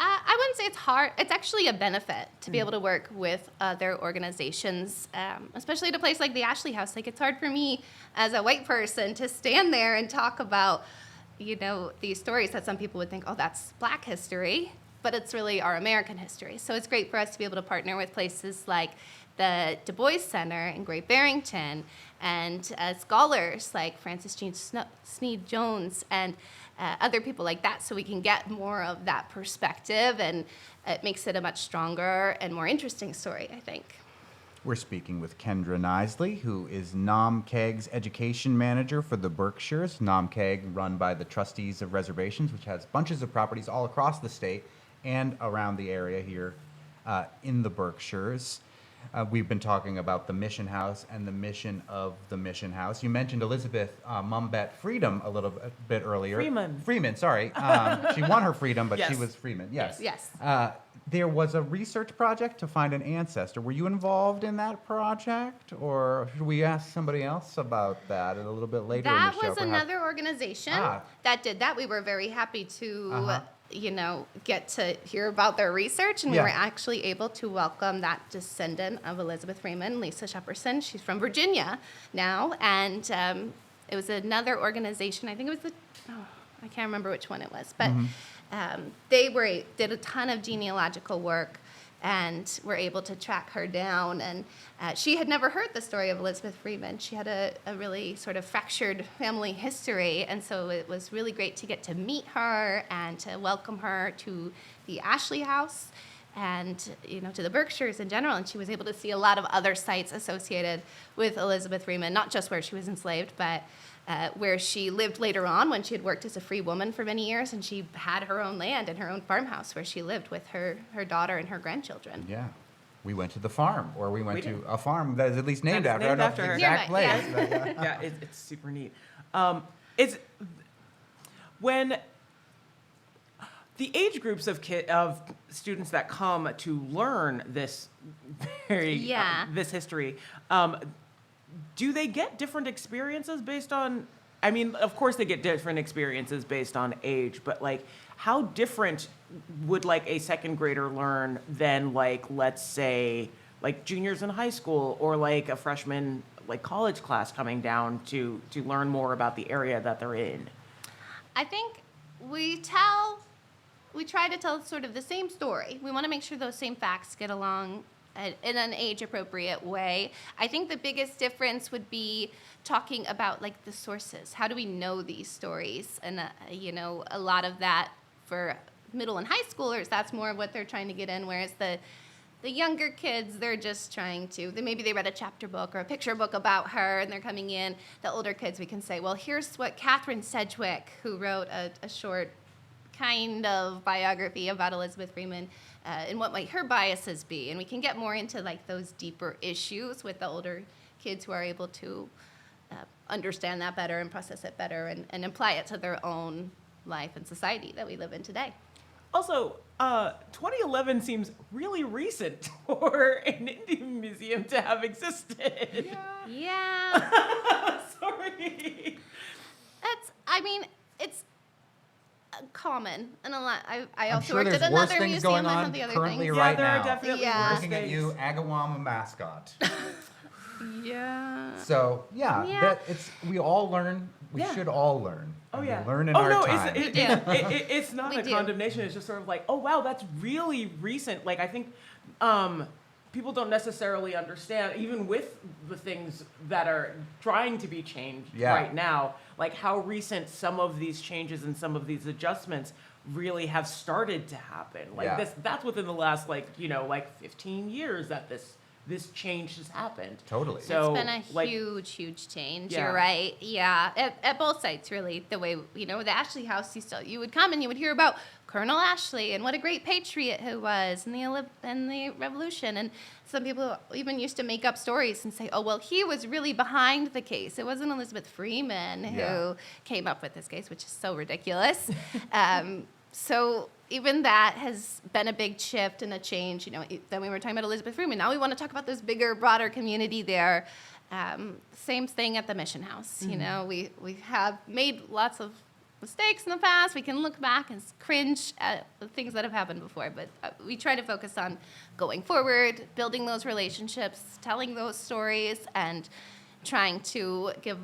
I wouldn't say it's hard. It's actually a benefit to be able to work with other organizations, especially at a place like the Ashley House. Like, it's hard for me as a white person to stand there and talk about, these stories that some people would think, oh, that's Black history, but it's really our American history. So it's great for us to be able to partner with places like the Du Bois Center in Great Barrington and scholars like Francis Jean Sneed Jones and other people like that, so we can get more of that perspective, and it makes it a much stronger and more interesting story, I think. We're speaking with Kendra Knisley, who is Naumkeag's education manager for the Berkshires. Naumkeag, run by the Trustees of Reservations, which has bunches of properties all across the state and around the area here in the Berkshires. We've been talking about the Mission House and the mission of the Mission House. You mentioned Elizabeth Mumbet Freedom a little bit earlier. Freeman, sorry. She won her freedom, but she was Freeman. Yes. Yes. There was a research project to find an ancestor. Were you involved in that project, or should we ask somebody else about that a little bit later in the show? That was another organization that did that. We were very happy to get to hear about their research, and we were actually able to welcome that descendant of Elizabeth Freeman, Lisa Shepperson. She's from Virginia now, and it was another organization. I think it was I can't remember which one it was, but they did a ton of genealogical work and were able to track her down. And she had never heard the story of Elizabeth Freeman. She had a really sort of fractured family history, and so it was really great to get to meet her and to welcome her to the Ashley House and to the Berkshires in general. And she was able to see a lot of other sites associated with Elizabeth Freeman, not just where she was enslaved, but where she lived later on when she had worked as a free woman for many years, and she had her own land and her own farmhouse where she lived with her daughter and her grandchildren. Yeah. We went to the farm, or we went to a farm that is at least named after her. I don't know the exact place. Yeah, it's super neat. When the age groups of students that come to learn this this history, do they get different experiences based on, of course they get different experiences based on age, but how different would a second grader learn than let's say juniors in high school, or a freshman college class coming down to learn more about the area that they're in? I think we try to tell sort of the same story. We want to make sure those same facts get along in an age-appropriate way. I think the biggest difference would be talking about the sources. How do we know these stories? And a lot of that for middle and high schoolers, that's more of what they're trying to get in, whereas the younger kids, they're just trying to, maybe they read a chapter book or a picture book about her and they're coming in. The older kids, we can say, well, here's what Catherine Sedgwick, who wrote a short kind of biography about Elizabeth Freeman, and what might her biases be. And we can get more into those deeper issues with the older kids who are able to understand that better and process it better and apply it to their own life and society that we live in today. Also, 2011 seems really recent for an Indian museum to have existed. Yeah. Sorry. It's common and a lot. I I'm also sure worked there's at worse another things museum going that on had the other currently things. right there now. are definitely Yeah. worse Looking at things. you, Agawam mascot. Yeah. So yeah, Yeah. we all learn. We Yeah. should all learn. Oh And yeah. we learn in oh our no, time. it's not We a do. condemnation. It's just sort of like, oh wow, that's really recent. Like I think people don't necessarily understand, even with the things that are trying to be changed Yeah. right now, like how recent some of these changes and some of these adjustments really have started to happen. Like Yeah. that's within the last 15 years that this change has happened. Totally. So It's been a like, huge change. Yeah. You're right. Yeah, at both sites, really. The way the Ashley House, you would come and you would hear about Colonel Ashley and what a great patriot he was in the Revolution. And some people even used to make up stories and say, "Oh, well, he was really behind the case. It wasn't Elizabeth Freeman who came up with this case," which is so ridiculous. So even that has been a big shift and a change. Then we were talking about Elizabeth Freeman. Now we want to talk about this bigger, broader community there. Same thing at the Mission House. We have made lots of mistakes in the past. We can look back and cringe at the things that have happened before, but we try to focus on going forward, building those relationships, telling those stories, and trying to give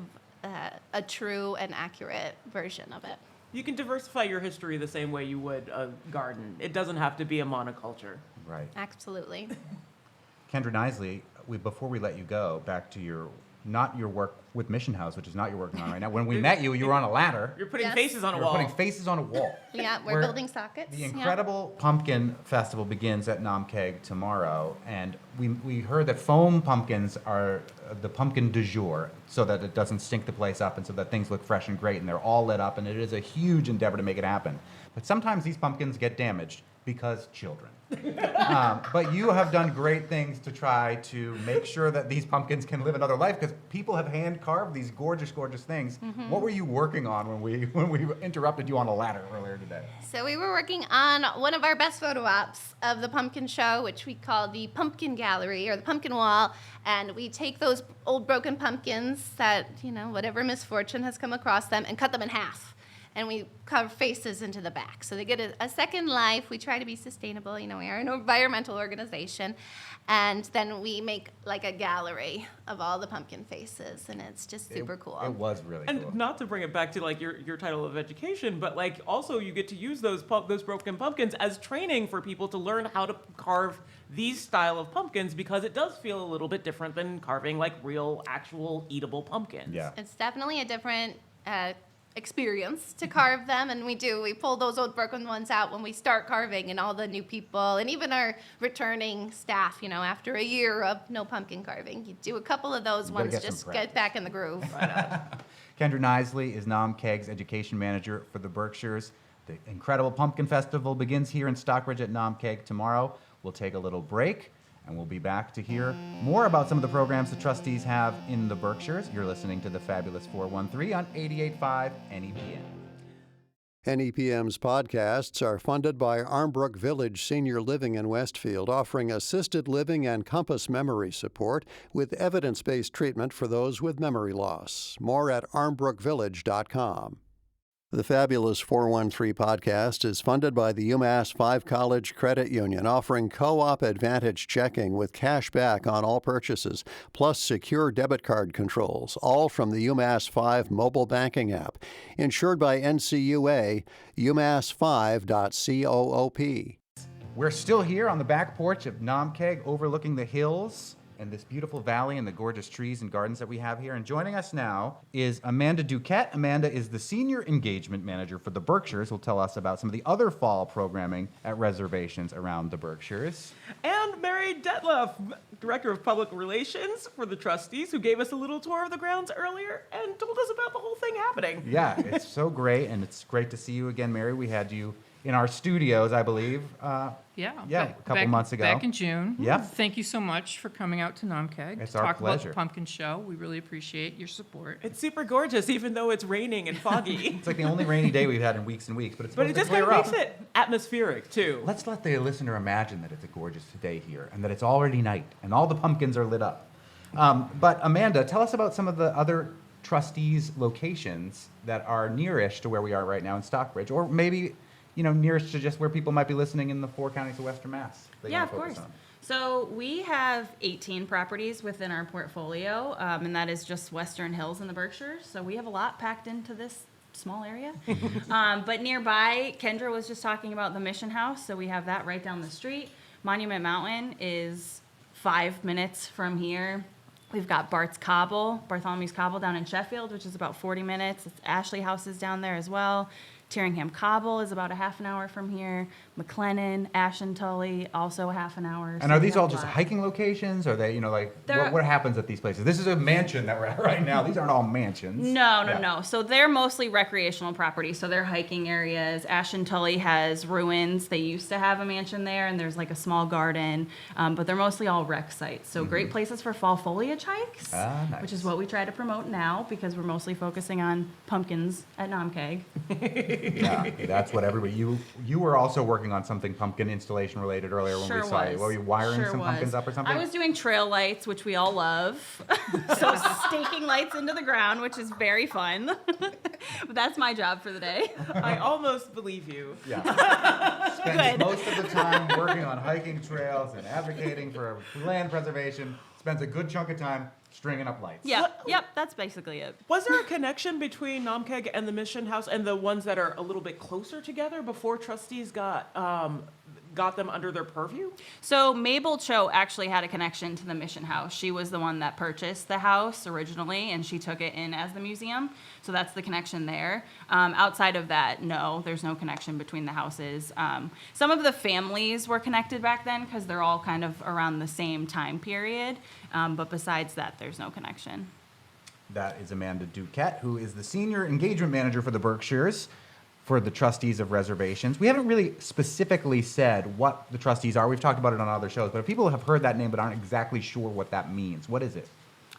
a true and accurate version of it. you can diversify your history the same way you would a garden. It doesn't have to be a monoculture. Right. Absolutely. Kendra Knisley, before we let you go, back to your work with Mission House, which is not you're working on right now. When we met you, you were on a ladder. You're putting Yes. faces on a You were wall. putting faces on a wall. Yeah, we're Where building sockets. The Yeah. incredible Pumpkin Festival begins at Naumkeag tomorrow, and we heard that foam pumpkins are the pumpkin du jour, so that it doesn't stink the place up and so that things look fresh and great, and they're all lit up, and it is a huge endeavor to make it happen. But sometimes these pumpkins get damaged because children. But you have done great things to try to make sure that these pumpkins can live another life, because people have hand carved these gorgeous, gorgeous things. Mm-hmm. What were you working on when we interrupted you on a ladder earlier today? So we were working on one of our best photo ops of the pumpkin show, which we call the pumpkin gallery or the pumpkin wall. And we take those old broken pumpkins that, whatever misfortune has come across them, and cut them in half. And we carve faces into the back. So they get a second life. We try to be sustainable. We are an environmental organization. And then we make like a gallery of all the pumpkin faces. And it's just super cool. It was really And cool. not to bring it back to like your title of education, but like also you get to use those broken pumpkins as training for people to learn how to carve these style of pumpkins, because it does feel a little bit different than carving like real, actual eatable pumpkins. Yeah. It's definitely a different experience to carve them, and we pull those old broken ones out when we start carving, and all the new people and even our returning staff, after a year of no pumpkin carving, you do a couple of those gotta ones, get some just practice. get back in the groove. Kendra Knisley is Naumkeag's education manager for the Berkshires. The incredible Pumpkin Festival begins here in Stockbridge at Naumkeag tomorrow. We'll take a little break, and we'll be back to hear more about some of the programs the trustees have in the Berkshires. You're listening to the Fabulous 413 on 88.5 NEPM. NEPM's podcasts are funded by Armbrook Village Senior Living in Westfield, offering assisted living and compass memory support with evidence-based treatment for those with memory loss. More at armbrookvillage.com. The Fabulous 413 podcast is funded by the UMass 5 College Credit Union, offering co-op advantage checking with cash back on all purchases, plus secure debit card controls, all from the UMass 5 mobile banking app. Insured by NCUA, umass5.coop. We're still here on the back porch of Naumkeag, overlooking the hills and this beautiful valley and the gorgeous trees and gardens that we have here. And joining us now is Amanda Duquette. Amanda is the Senior Engagement Manager for the Berkshires, who'll tell us about some of the other fall programming at reservations around the Berkshires. And Mary Detloff, Director of Public Relations for the trustees, who gave us a little tour of the grounds earlier and told us about the whole thing happening. Yeah, it's so great, and it's great to see you again, Mary. We had you in our studios, I believe. Yeah, a couple months ago. Back in June. Yeah. Thank you so much for coming out to Naumkeag It's to our talk about pleasure. the pumpkin show. We really appreciate your support. It's super gorgeous, even though it's raining and foggy. It's like the only rainy day we've had in weeks and weeks, but it's But supposed it just to clear kind of up. makes it atmospheric, too. Let's let the listener imagine that it's a gorgeous day here and that it's already night and all the pumpkins are lit up. But Amanda, tell us about some of the other trustees' locations that are nearish to where we are right now in Stockbridge, or maybe, nearest to just where people might be listening in the 4 counties of Western Mass. that you Yeah, wanna of focus course. on. So we have 18 properties within our portfolio, and that is just Western Hills in the Berkshires. So we have a lot packed into this small area. But nearby, Kendra was just talking about the Mission House, so we have that right down the street. Monument Mountain is 5 minutes from here. We've got Bartholomew's Cobble down in Sheffield, which is about 40 minutes. It's Ashley House is down there as well. Tyringham Cobble is about a half an hour from here. McLennan, Ashen Tully, also a half an hour. And So are we these have all a just lot. hiking locations? Or are they, They're- what happens at these places? This is a mansion that we're at right now. These aren't all mansions. No. Yeah. So they're mostly recreational properties. So they're hiking areas. Ashen Tully has ruins. They used to have a mansion there, and there's like a small garden. But they're mostly all rec sites. So great places for fall foliage hikes, Nice. which is what we try to promote now because we're mostly focusing on pumpkins at Naumkeag. Yeah, that's what everybody. You were also working on something pumpkin installation related earlier when Sure we saw you. was. Were you wiring Sure some was. pumpkins up or something? I was doing trail lights, which we all love. So staking lights into the ground, which is very fun. But that's my job for the day. I almost believe you. Yeah. Spends Good. most of the time working on hiking trails and advocating for land preservation. Spends a good chunk of time stringing up lights. Yeah, yep, that's basically it. Was there a connection between Naumkeag and the Mission House and the ones that are a little bit closer together before trustees got them under their purview? So Mabel Cho actually had a connection to the Mission House. She was the one that purchased the house originally, and she took it in as the museum. So that's the connection there. Outside of that, no, there's no connection between the houses. Some of the families were connected back then because they're all kind of around the same time period. But besides that, there's no connection. That is Amanda Duquette, who is the Senior Engagement Manager for the Berkshires for the Trustees of Reservations. We haven't really specifically said what the trustees are. We've talked about it on other shows, but if people have heard that name but aren't exactly sure what that means, what is it?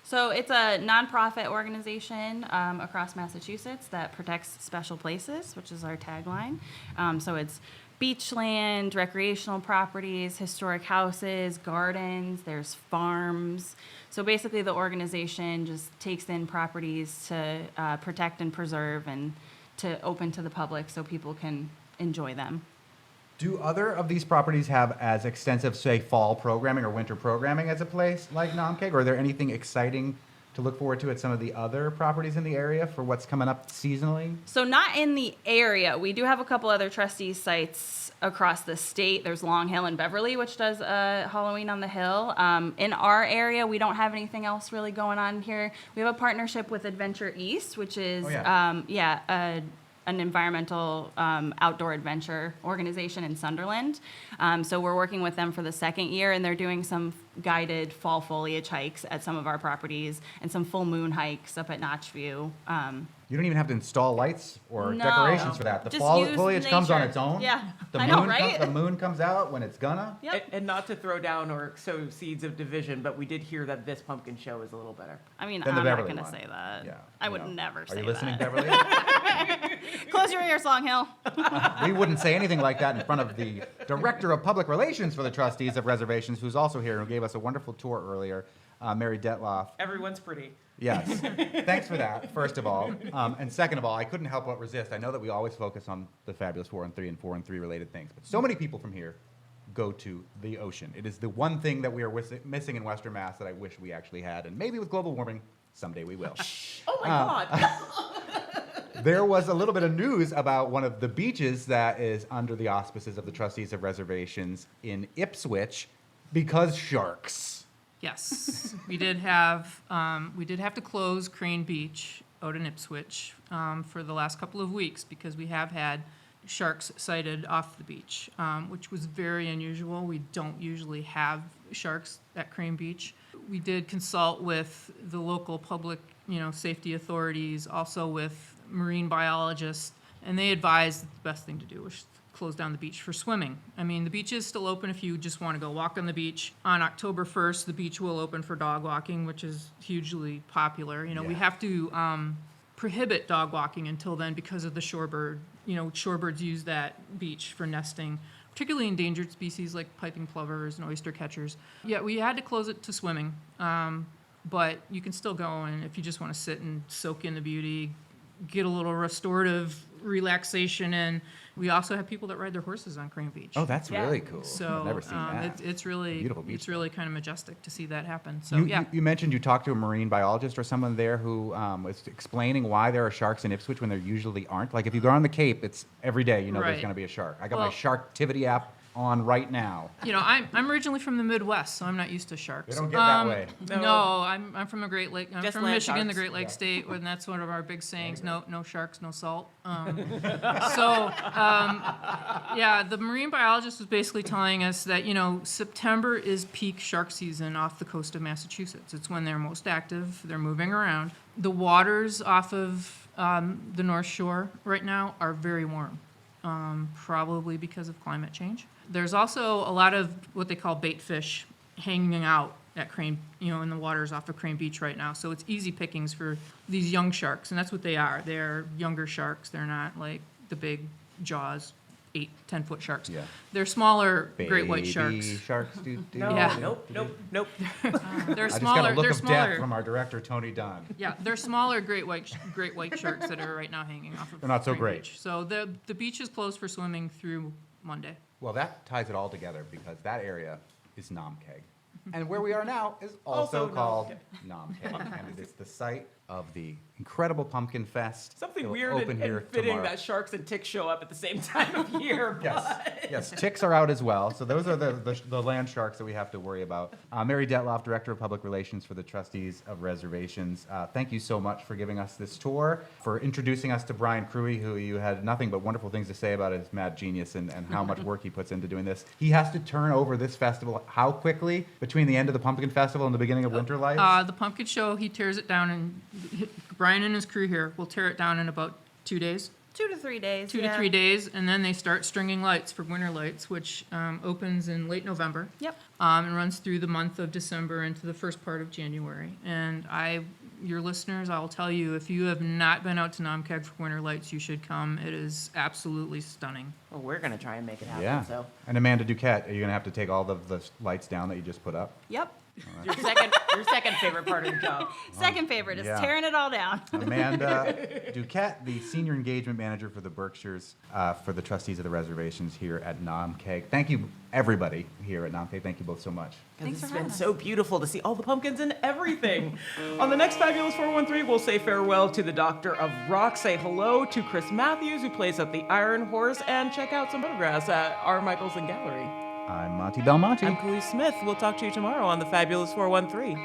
So it's a nonprofit organization across Massachusetts that protects special places, which is our tagline. So it's beachland, recreational properties, historic houses, gardens, there's farms. So basically the organization just takes in properties to protect and preserve and to open to the public so people can enjoy them. Do other of these properties have as extensive, say, fall programming or winter programming as a place like Naumkeag? Or are there anything exciting to look forward to at some of the other properties in the area for what's coming up seasonally? So not in the area. We do have a couple other trustees sites across the state. There's Long Hill and Beverly, which does Halloween on the Hill. In our area, we don't have anything else really going on here. We have a partnership with Adventure East, which is an environmental outdoor adventure organization in Sunderland. So we're working with them for the second year, and they're doing some guided fall foliage hikes at some of our properties and some full moon hikes up at Notchview. You don't even have to install lights or No. decorations for that. The Just fall use foliage comes on nature. its own. Yeah, The I know, moon right? the moon comes out when it's gonna. Yep. And not to throw down or sow seeds of division, but we did hear that this pumpkin show is a little better. I mean, Than the I'm not Beverly going to one. say that. Yeah, I would never say Are that. you listening, Beverly? Close your ears, Long Hill. We wouldn't say anything like that in front of the Director of Public Relations for the Trustees of Reservations, who's also here and who gave us a wonderful tour earlier, Mary Detloff. Everyone's pretty. Yes. Thanks for that, first of all. And second of all, I couldn't help but resist. I know that we always focus on the fabulous 4 and 3 and 4 and 3 related things, but so many people from here go to the ocean. It is the one thing that we are missing in Western Mass that I wish we actually had, and maybe with global warming, someday we will. Oh my God. There was a little bit of news about one of the beaches that is under the auspices of the Trustees of Reservations in Ipswich because sharks. Yes, we did have to close Crane Beach out in Ipswich for the last couple of weeks because we have had sharks sighted off the beach, which was very unusual. We don't usually have sharks at Crane Beach. We did consult with the local public, safety authorities, also with marine biologists, and they advised that the best thing to do was closed down the beach for swimming. I mean, the beach is still open if you just want to go walk on the beach. On October 1st, the beach will open for dog walking, which is hugely popular. You know, we have to prohibit dog walking until then because of the shorebird. You know, shorebirds use that beach for nesting, particularly endangered species like piping plovers and oyster catchers. Yeah, we had to close it to swimming, but you can still go, and if you just want to sit and soak in the beauty, get a little restorative relaxation in. We also have people that ride their horses on Crane Beach. Oh, that's really cool. So I've never seen that. It's really Beautiful beach. It's really kind of majestic to see that happen. So You mentioned you talked to a marine biologist or someone there who was explaining why there are sharks in Ipswich when there usually aren't. Like if you go on the Cape, it's every day you know there's Right. going to be a shark. I got my Well- Sharktivity app on right now. You know, I'm originally from the Midwest, so I'm not used to sharks. They don't get that way. No, I'm from a Great Lake. I'm Just from land Michigan, the sharks. Great Lakes state, and that's one of our big sayings: no sharks, no salt. Yeah, the marine biologist was basically telling us that September is peak shark season off the coast of Massachusetts. It's when they're most active. They're moving around. The waters off of the North Shore right now are very warm. Probably because of climate change. There's also a lot of what they call bait fish hanging out at Crane, in the waters off of Crane Beach right now. So it's easy pickings for these young sharks, and that's what they are. They're younger sharks. They're not like the big Jaws, 8-10-foot sharks. Yeah. They're smaller great white Baby sharks. sharks do. No, Yeah. nope. They're I just smaller. got a look They're of smaller. death from our director Tony Dunn. Yeah, they're smaller great white sharks that are right now hanging off of. They're not so Crane great. Beach. So the beach is closed for swimming through Monday. Well, that ties it all together because that area is Naumkeag. And where we are now is also called Naumkeag. And it is the site of the incredible Pumpkin Fest. Something It will weird open and here fitting tomorrow. that sharks and ticks show up at the same time of year. Yes, ticks are out as well. So those are the land sharks that we have to worry about. Mary Detloff, Director of Public Relations for the Trustees of Reservations. Thank you so much for giving us this tour, for introducing us to Brian Cruey, who you had nothing but wonderful things to say about his mad genius and how much work he puts into doing this. He has to turn over this festival how quickly between the end of the Pumpkin Festival and the beginning of Winter Lights? The pumpkin show, he tears it down, and Brian and his crew here will tear it down in about 2 days. 2 to 3 days. 2 to 3 days, and then they start stringing lights for Winter Lights, which opens in late November. Yep. And runs through the month of December into the first part of January. And your listeners, I'll tell you, if you have not been out to Naumkeag for Winter Lights, you should come. It is absolutely stunning. Well, we're gonna try and make it happen. Yeah. So And Amanda Duquette, are you going to have to take all of the lights down that you just put up? Yep. your second favorite part of the job. Second favorite is Yeah. tearing it all down. Amanda Duquette, the Senior Engagement Manager for the Berkshires for the Trustees of the Reservations here at Naumkeag. Thank you, everybody here at Naumkeag. Thank you both so much. It's been so beautiful to see all the pumpkins and everything. On the next Fabulous 413, we'll say farewell to the Doctor of Rock, say hello to Chris Matthews, who plays at the Iron Horse, and check out some photographs at R. Michelson Gallery. I'm Monty Belmonte. I'm Cruey Smith. We'll talk to you tomorrow on the Fabulous 413.